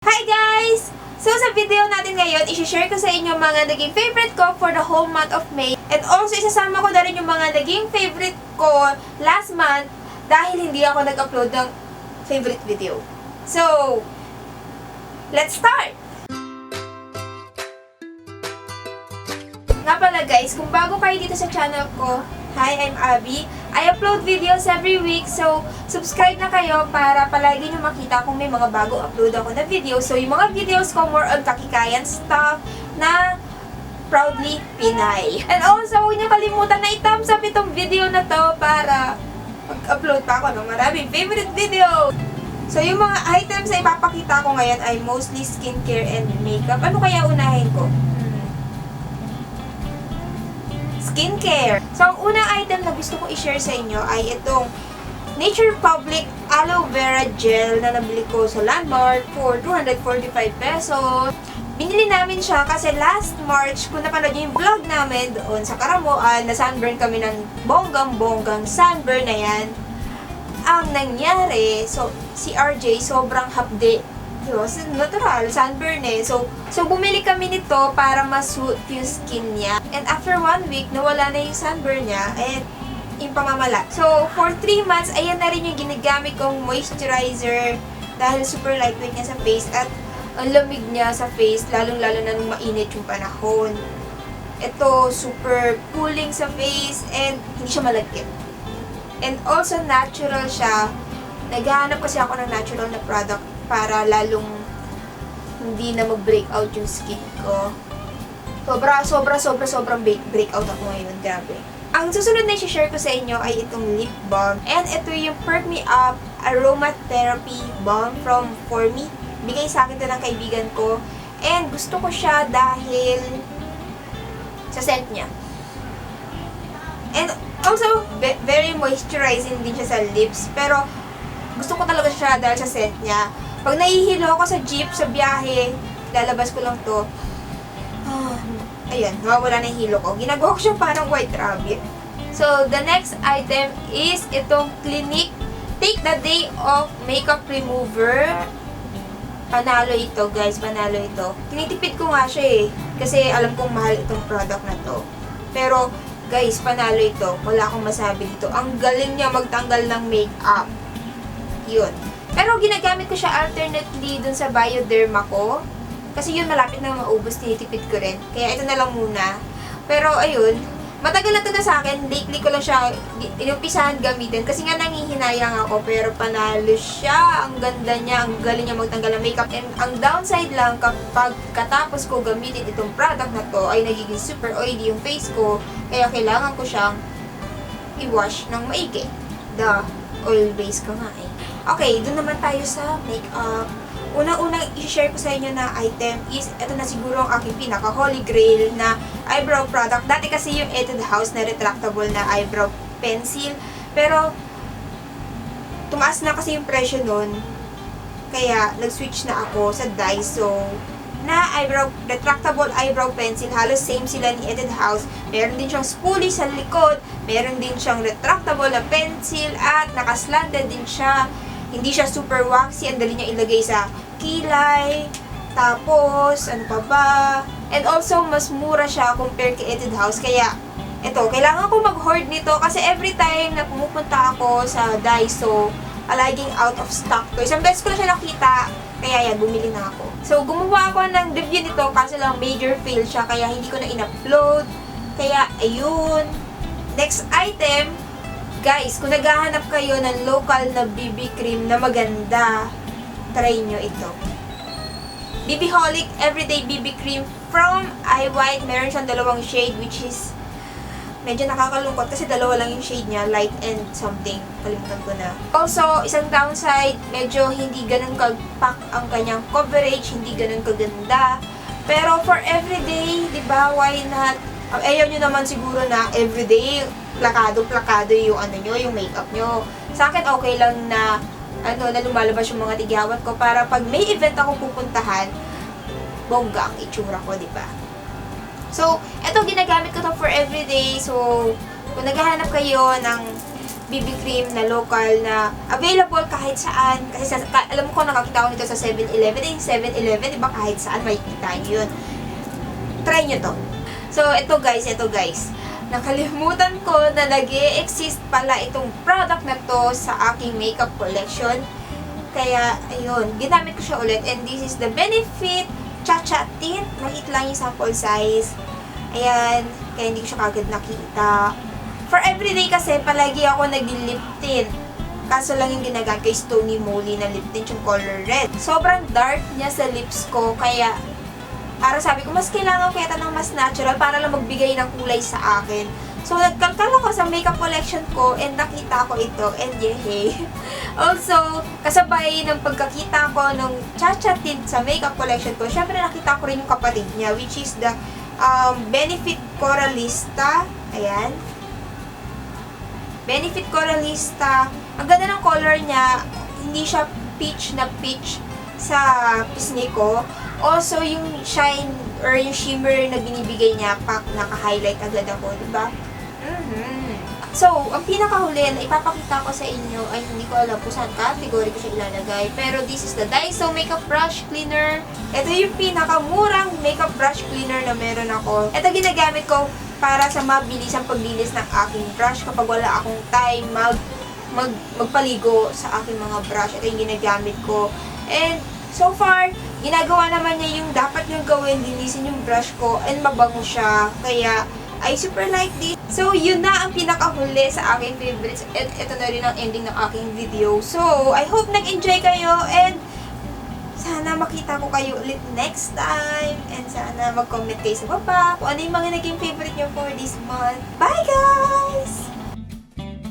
Hi guys! So sa video natin ngayon, i-share ko sa inyo mga naging favorite ko for the whole month of May. And also, isasama ko na rin yung mga naging favorite ko last month dahil hindi ako nag-upload ng favorite video. So, let's start! Nga pala guys, kung bago kayo dito sa channel ko, hi, I'm Abby. I upload videos every week, so subscribe na kayo para palagi nyo makita kung may mga bago upload ako na videos. So yung mga videos ko more on kakikayan stuff na proudly Pinay. And also, huwag nyo kalimutan na i-thumbs up itong video na to para mag-upload pa ako ng maraming favorite video. So yung mga items na ipapakita ko ngayon ay mostly skincare and makeup. Ano kaya unahin ko? Skincare. So, ang unang item na gusto ko i-share sa inyo ay itong Nature Republic Aloe Vera Gel na nabili ko sa Landmark for 245 pesos. Binili namin siya kasi last March, kung napanood nyo yung vlog namin doon sa Karamuan, na sunburn kami ng bonggang-bonggang sunburn na yan. Ang nangyari, so, si RJ sobrang hapde. Diba? Natural, sunburn eh. So, bumili kami nito para ma-suit yung skin niya. And after 1 week, nawala na yung sunburn niya and yung pamamala. So, for 3 months, ayan na rin yung ginagamit kong moisturizer dahil super lightweight niya sa face at ang lamig niya sa face, lalong-lalo na nung mainit yung panahon. Ito, super cooling sa face and hindi siya malagkit. And also, natural siya. Naghahanap kasi ako ng natural na product para lalong hindi na mag-breakout yung skin ko. Sobrang breakout ako ngayon. Grabe. Ang susunod na i-share ko sa inyo ay itong lip balm. And ito yung Perk Me Up Aromatherapy Balm from For Me. Bigay sa akin ito ng kaibigan ko. And gusto ko siya dahil sa scent niya. And also, very moisturizing din siya sa lips. Pero gusto ko talaga siya dahil sa scent niya. Pag nahihilo ako sa jeep, sa biyahe, lalabas ko lang to. Ayan, nawawala na yung hilo ko. Ginagawa ko siyang parang white rabbit. So, the next item is itong Clinique Take the Day Off Makeup Remover. Panalo ito, guys. Panalo ito. Tinitipid ko nga siya eh. Kasi alam kong mahal itong product na to. Pero, guys, panalo ito. Wala akong masabi dito. Ang galing niya magtanggal ng makeup. Yun. Pero ginagamit ko siya alternately dun sa Bioderma ko. Kasi yun malapit na maubos, tinitipid ko rin. Kaya ito na lang muna. Pero ayun, matagal na ito na sa akin. Lately ko lang siya inumpisahan gamitin. Kasi nga nangihinayang ako. Pero panalo siya. Ang ganda niya. Ang galing niya magtanggal ng makeup. And ang downside lang kapag katapos ko gamitin itong product na to ay nagiging super oily yung face ko. Kaya kailangan ko siyang i-wash ng maigi. Oil base ka nga eh. Okay, dun naman tayo sa makeup. Unang-unang i-share ko sa inyo na item is, ito na siguro ang aking pinaka-holy grail na eyebrow product. Dati kasi yung Etude House na retractable na eyebrow pencil. Pero, tumaas na kasi yung presyo nun. Kaya, nag-switch na ako sa Daiso na retractable eyebrow pencil. Halos same sila ni Etude House. Meron din siyang spoolie sa likod. Meron din siyang retractable na pencil. At nakaslanted din siya. Hindi siya super waxy. Ang dali niya ilagay sa kilay. Tapos, ano pa ba? And also, mas mura siya compare kay Etude House. Kaya, eto, kailangan ko mag-hoard nito. Kasi every time na pumupunta ako sa Daiso, laging out of stock to. Isang beses ko na siya nakita. Kaya yan, bumili na ako. So, gumawa ako ng review nito kasi lang major fail siya. Kaya hindi ko na in-upload. Kaya, ayun. Next item, guys, kung naghahanap kayo ng local na BB cream na maganda, try nyo ito. BBholic Everyday BB Cream from iWhite. Meron siyang dalawang shade which is medyo nakakalungkot kasi dalawa lang yung shade niya, light and something. Kalimutan ko na. Also, isang downside, medyo hindi ganun kag-pack ang kanyang coverage, hindi ganun kaganda. Pero for everyday, di ba, why not? Ayaw nyo naman siguro na everyday, plakado yung ano nyo, yung makeup nyo. Sa akin, okay lang na na lumalabas yung mga tigyawat ko para pag may event ako pupuntahan, bongga ang itsura ko, di ba? So, eto ginagamit ko to for everyday. So, kung naghahanap kayo ng BB cream na local na available kahit saan. Kasi alam mo ko, nakakita ko nito sa 7-Eleven. 7-Eleven, diba kahit saan makikita nyo yun. Try nyo to. So, ito guys. Nakalimutan ko na nag-exist pala itong product na to sa aking makeup collection. Kaya, ayun, ginamit ko siya ulit. And this is the Benefit Cha-Cha Tint. Maliit lang yung sample size. Ayan, kaya hindi ko siya kagad nakita. For everyday kasi, palagi ako nag-lip tint. Kaso lang yung ginagamit kay Stony Moly na lip tint, yung color red. Sobrang dark niya sa lips ko, kaya para sabi ko, mas kailangan ko yata ng mas natural para lang magbigay ng kulay sa akin. So, nagkalkal ako sa makeup collection ko and nakita ko ito and yehey. Also, kasabay ng pagkakita ko ng Cha-Cha Tint sa makeup collection ko, syempre nakita ko rin yung kapatid niya, which is the Benefit Coralista. Ayan. Benefit Coralista. Ang ganda ng color niya, hindi siya peach na peach sa pisngi ko. Also, yung shine or yung shimmer na binibigay niya, pak, naka-highlight agad ako, diba? So, ang pinakahuli na ipapakita ko sa inyo ay hindi ko alam kung saan category ko siya ilalagay. Pero this is the Daiso Makeup Brush Cleaner. Ito yung pinakamurang makeup brush cleaner na meron ako. Ito ginagamit ko para sa mabilisang paglinis ng aking brush kapag wala akong time magpaligo sa aking mga brush. Ito yung ginagamit ko. And so far, ginagawa naman niya yung dapat niyong gawin, linisin yung brush ko, and mabango siya. Kaya, I super like this. So, yun na ang pinakahuli sa aking favorites. At ito na rin ang ending ng aking video. So, I hope nag-enjoy kayo, and sana makita ko kayo ulit next time. And sana mag-comment kayo sa baba kung ano yung mga naging favorite niyo for this month. Bye, guys!